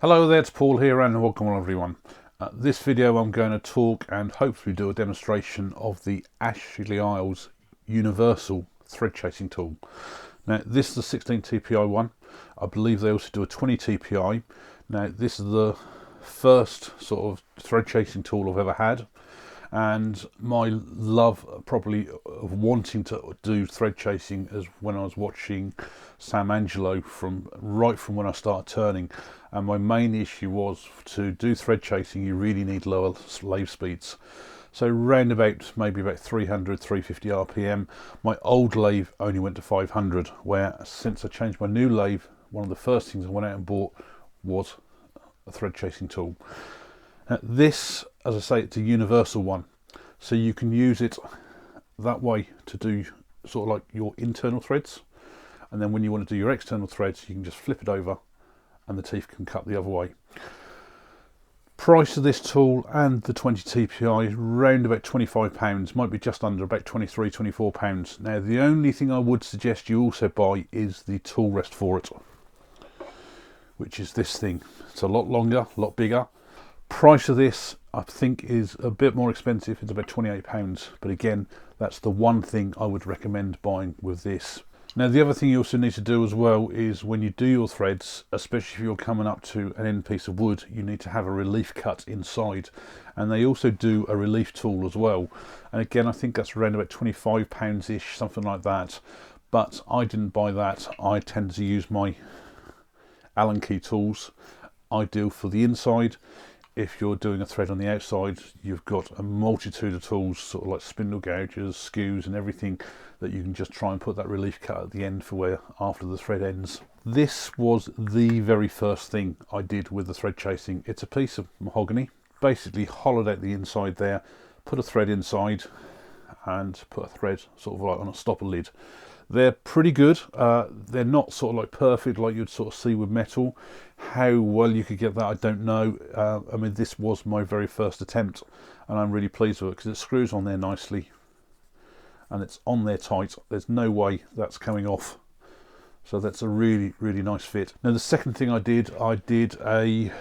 Hello there, it's Paul here and welcome everyone. This video I'm going to talk and hopefully do a demonstration of the Ashley Iles universal thread chasing tool. Now this is the 16 TPI one. I believe they also do a 20 TPI. Now this is the first sort of thread chasing tool I've ever had, and my love probably of wanting to do thread chasing is when I was watching Sam Angelo right from when I started turning. And my main issue was, to do thread chasing you really need lower lathe speeds, so round about maybe about 300 350 rpm. My old lathe only went to 500, where since I changed my new lathe, one of the first things I went out and bought was a thread chasing tool. This, as I say, it's a universal one, so you can use it that way to do sort of like your internal threads, and then when you want to do your external threads you can just flip it over and the teeth can cut the other way. Price of this tool and the 20 TPI is round about £25, might be just under, about £23-24. Now the only thing I would suggest you also buy is the tool rest for it, which is this thing. It's a lot longer, a lot bigger. Price of this I think is a bit more expensive, it's about £28, but again that's the one thing I would recommend buying with this. Now the other thing you also need to do as well is, when you do your threads, especially if you're coming up to an end piece of wood, you need to have a relief cut inside, and they also do a relief tool as well, and again I think that's around about £25 ish, something like that, but I didn't buy that. I tend to use my Allen key tools, ideal for the inside. If you're doing a thread on the outside, you've got a multitude of tools, sort of like spindle gouges, skews and everything, that you can just try and put that relief cut at the end for where after the thread ends. This was the very first thing I did with the thread chasing. It's a piece of mahogany, basically hollowed out the inside there, put a thread inside and put a thread sort of like on a stopper lid. They're pretty good. They're not sort of like perfect like you'd sort of see with metal. How well you could get that, I don't know. I mean, this was my very first attempt and I'm really pleased with it because it screws on there nicely and it's on there tight. There's no way that's coming off, so that's a really nice fit. Now the second thing I did a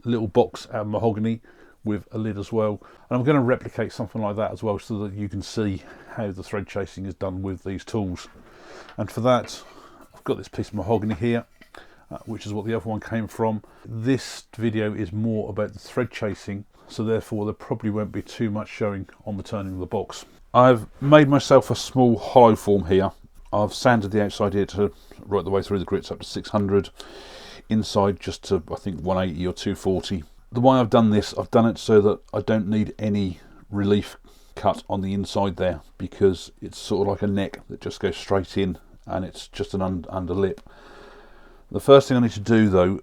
little box out of mahogany with a lid as well, and I'm going to replicate something like that as well so that you can see how the thread chasing is done with these tools. And for that I've got this piece of mahogany here, which is what the other one came from. This video is more about the thread chasing, so therefore there probably won't be too much showing on the turning of the box. I've made myself a small hollow form here. I've sanded the outside here to right the way through the grits up to 600, inside just to I think 180 or 240. The way I've done this, I've done it so that I don't need any relief cut on the inside there, because it's sort of like a neck that just goes straight in and it's just an under lip. The first thing I need to do though,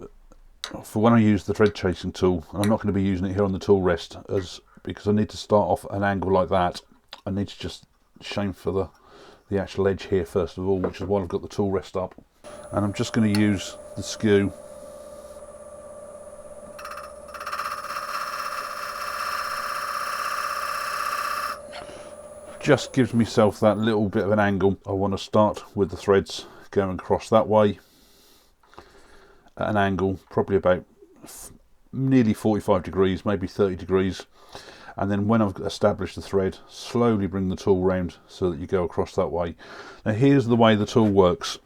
for when I use the thread chasing tool, and I'm not going to be using it here on the tool rest, because I need to start off at an angle like that, I need to just chamfer the actual edge here first of all, which is why I've got the tool rest up. And I'm just going to use the skew just gives myself that little bit of an angle. I want to start with the threads going across that way at an angle probably about nearly 45 degrees, maybe 30 degrees, and then when I've established the thread, slowly bring the tool round so that you go across that way. Now here's the way the tool works.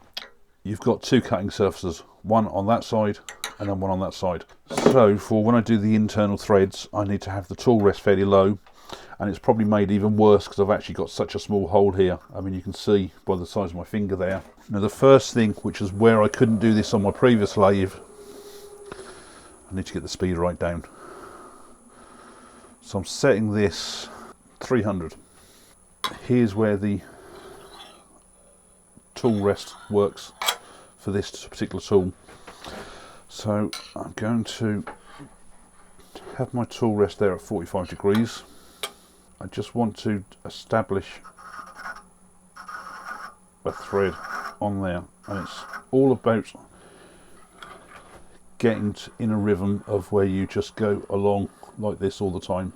You've got two cutting surfaces, one on that side and then one on that side. So for when I do the internal threads, I need to have the tool rest fairly low, and it's probably made even worse because I've actually got such a small hole here. I mean, you can see by the size of my finger there. Now the first thing, which is where I couldn't do this on my previous lathe, I need to get the speed right down. So I'm setting this 300. Here's where the tool rest works for this particular tool. So I'm going to have my tool rest there at 45 degrees. I just want to establish a thread on there, and it's all about getting in a rhythm of where you just go along like this all the time.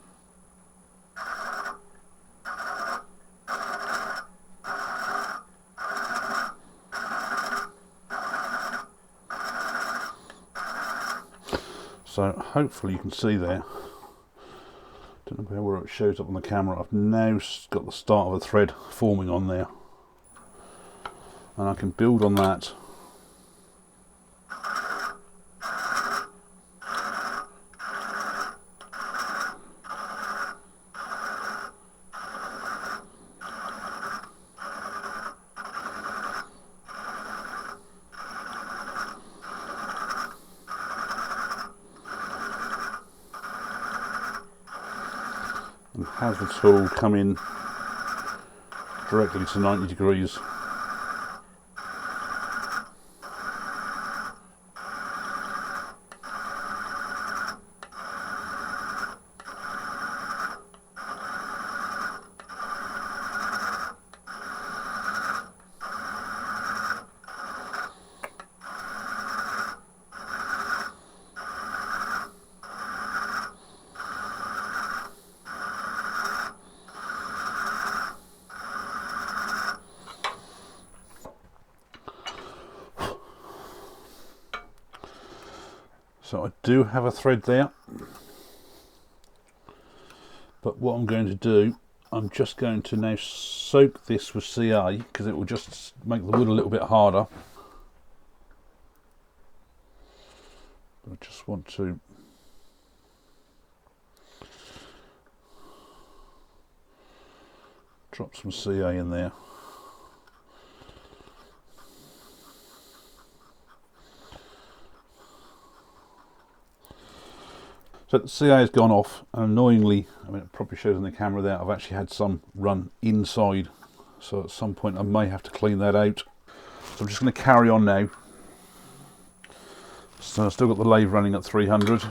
So hopefully you can see there. Don't know where it shows up on the camera. I've now got the start of a thread forming on there, and I can build on that. And have the tool come in directly to 90 degrees. So I do have a thread there, but what I'm going to do, I'm just going to now soak this with CA because it will just make the wood a little bit harder. I just want to drop some CA in there. So the CA has gone off, and annoyingly, I mean it probably shows on the camera there, I've actually had some run inside, so at some point I may have to clean that out. So I'm just going to carry on now. So I've still got the lathe running at 300.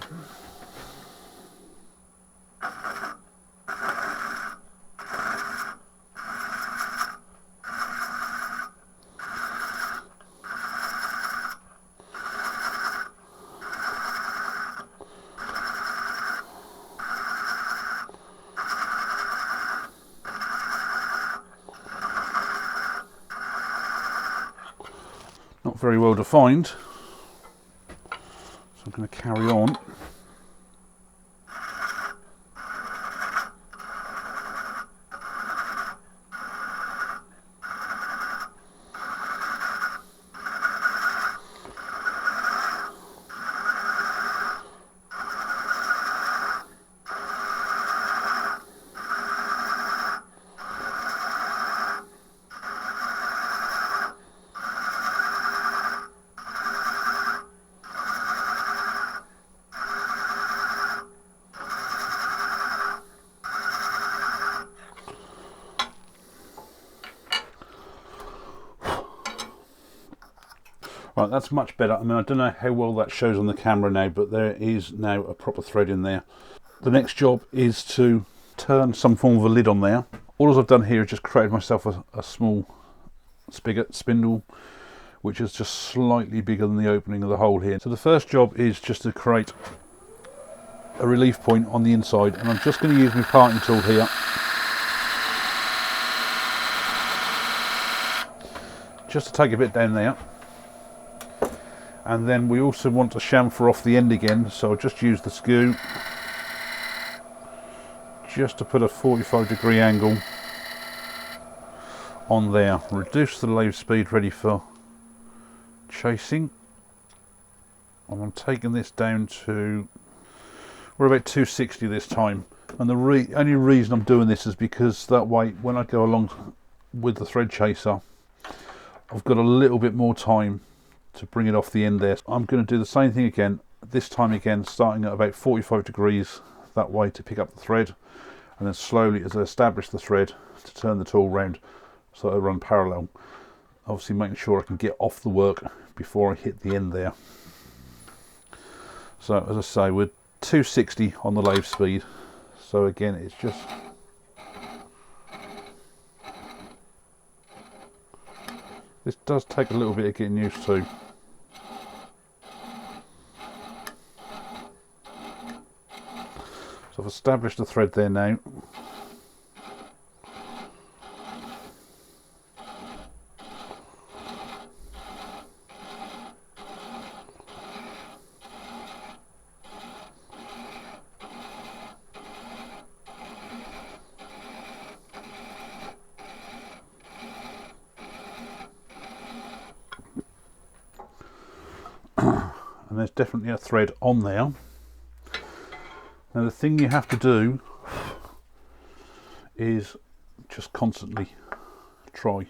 Not very well defined, so I'm going to carry on. Right, that's much better. I mean, I don't know how well that shows on the camera now, but there is now a proper thread in there. The next job is to turn some form of a lid on there. All I've done here is just created myself a small spigot spindle, which is just slightly bigger than the opening of the hole here. So the first job is just to create a relief point on the inside, and I'm just going to use my parting tool here. Just to take a bit down there. And then we also want to chamfer off the end again, so I'll just use the skew just to put a 45-degree angle on there. Reduce the lathe speed ready for chasing. And I'm taking this down to, we're about 260 this time. And the only reason I'm doing this is because that way when I go along with the thread chaser, I've got a little bit more time to bring it off the end there. I'm going to do the same thing again, this time again starting at about 45 degrees that way to pick up the thread, and then slowly as I establish the thread to turn the tool round so I run parallel, obviously making sure I can get off the work before I hit the end there. So as I say, we're 260 on the lathe speed, so again it's just this does take a little bit of getting used to. So I've established the thread there now. and there's definitely a thread on there. Now the thing you have to do is just constantly try.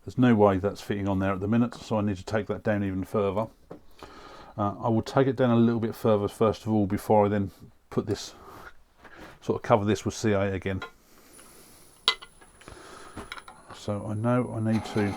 There's no way that's fitting on there at the minute, so I need to take that down even further. I will take it down a little bit further first of all before I then put this, sort of cover this with CA again. So I know I need to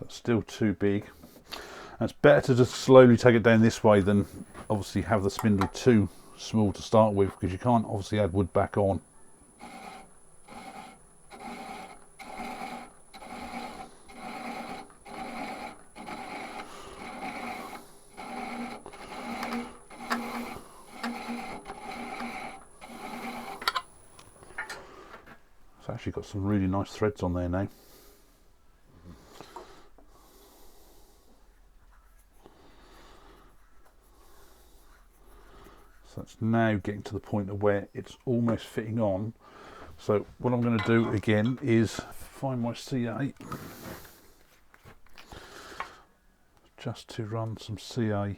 still too big. And it's better to just slowly take it down this way than obviously have the spindle too small to start with, because you can't obviously add wood back on. It's actually got some really nice threads on there now. So it's now getting to the point of where it's almost fitting on. So what I'm going to do again is find my CA, just to run some CA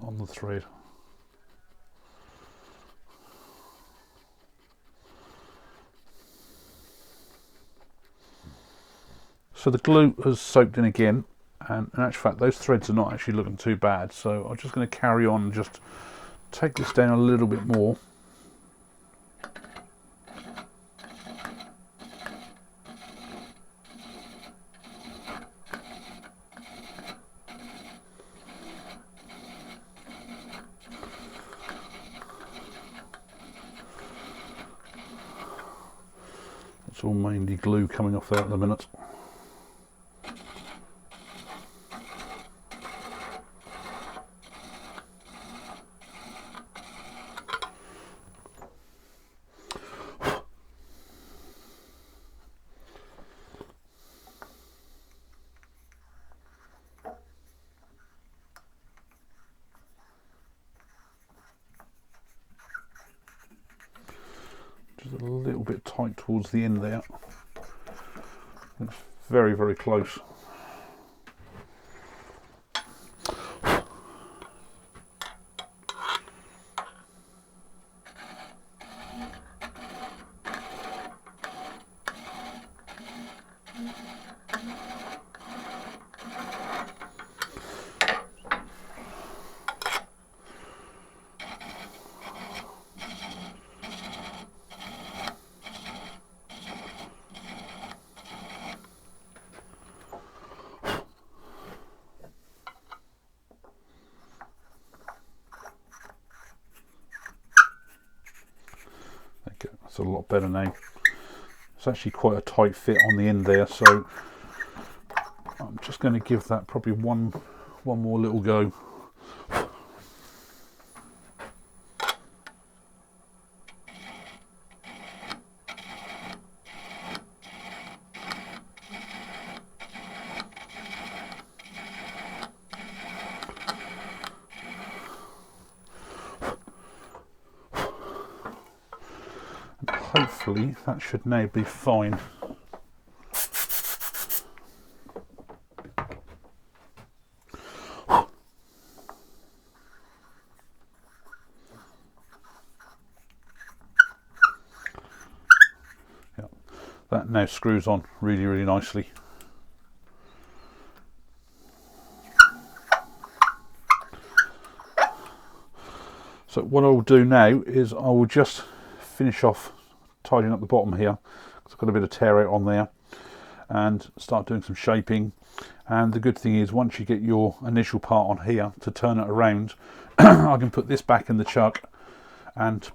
on the thread. So the glue has soaked in again, and in actual fact those threads are not actually looking too bad, so I'm just going to carry on and just take this down a little bit more. It's all mainly glue coming off there at the minute. Just a little bit tight towards the end there. It's very, very close. That's a lot better now. It's actually quite a tight fit on the end there, so I'm just going to give that probably one more little go. Hopefully that should now be fine. Yeah, that now screws on really, really nicely. So what I will do now is I will just finish off tidying up the bottom here, because I've got a bit of tear out on there, and start doing some shaping. And the good thing is, once you get your initial part on here to turn it around, I can put this back in the chuck and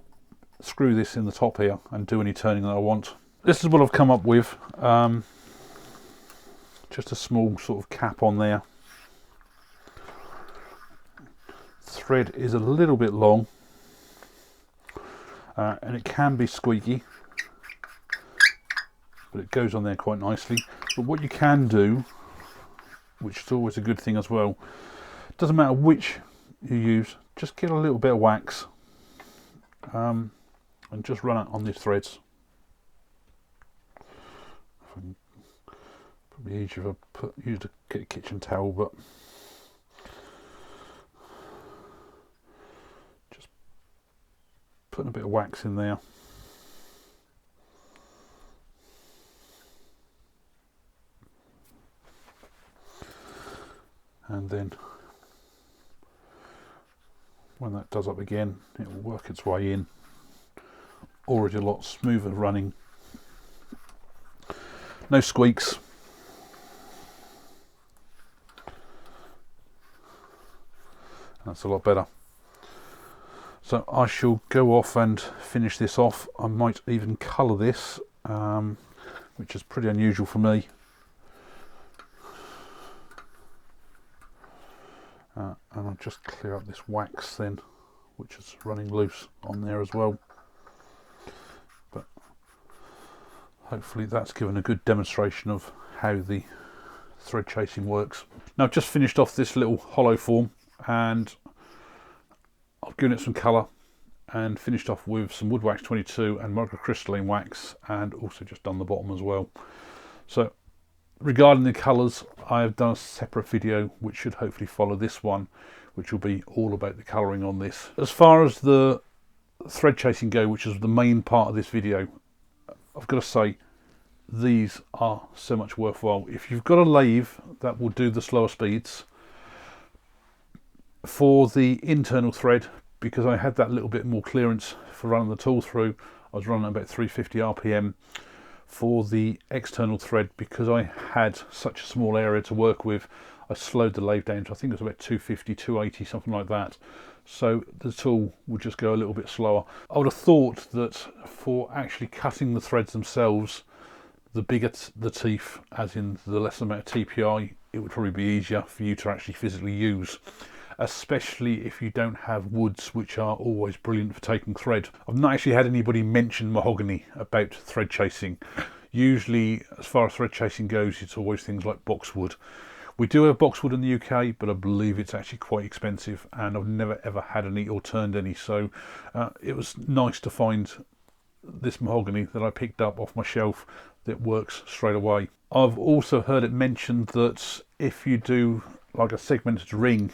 screw this in the top here and do any turning that I want. This is what I've come up with, just a small sort of cap on there. Thread is a little bit long, and it can be squeaky. but it goes on there quite nicely. But what you can do, which is always a good thing as well, doesn't matter which you use, just get a little bit of wax and just run it on these threads. Probably easier if I used a kitchen towel, but just putting a bit of wax in there. And then when that does up again, it will work its way in. Already a lot smoother running. No squeaks. That's a lot better. So I shall go off and finish this off. I might even colour this, which is pretty unusual for me. And I'll just clear up this wax then, which is running loose on there as well. But hopefully that's given a good demonstration of how the thread chasing works. Now I've just finished off this little hollow form, and I've given it some colour and finished off with some wood wax 22 and microcrystalline wax, and also just done the bottom as well. So regarding the colours, I have done a separate video which should hopefully follow this one, which will be all about the colouring on this. As far as the thread chasing go, which is the main part of this video, I've got to say these are so much worthwhile. If you've got a lathe that will do the slower speeds, for the internal thread, because I had that little bit more clearance for running the tool through, I was running about 350 RPM. For the external thread, because I had such a small area to work with, I slowed the lathe down to, I think it was about 250, 280, something like that. So the tool would just go a little bit slower. I would have thought that for actually cutting the threads themselves, the bigger the teeth, as in the less amount of TPI, it would probably be easier for you to actually physically use, especially if you don't have woods, which are always brilliant for taking thread. I've not actually had anybody mention mahogany about thread chasing. Usually, as far as thread chasing goes, it's always things like boxwood. We do have boxwood in the UK, but I believe it's actually quite expensive, and I've never ever had any or turned any, so it was nice to find this mahogany that I picked up off my shelf that works straight away. I've also heard it mentioned that if you do like a segmented ring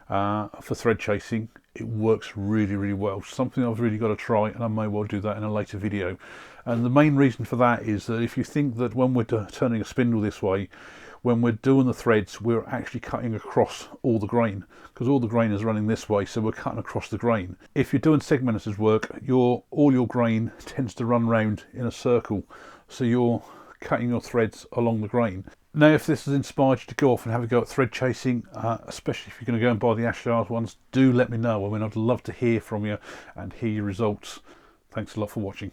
for thread chasing, it works really, really well. Something I've really got to try, and I may well do that in a later video. And the main reason for that is that if you think that when we're turning a spindle this way, when we're doing the threads, we're actually cutting across all the grain, because all the grain is running this way, so we're cutting across the grain. If you're doing segmented work, all your grain tends to run round in a circle, so you're cutting your threads along the grain. Now, if this has inspired you to go off and have a go at thread chasing, especially if you're going to go and buy the Ashley Iles ones, do let me know. I mean, I'd love to hear from you and hear your results. Thanks a lot for watching.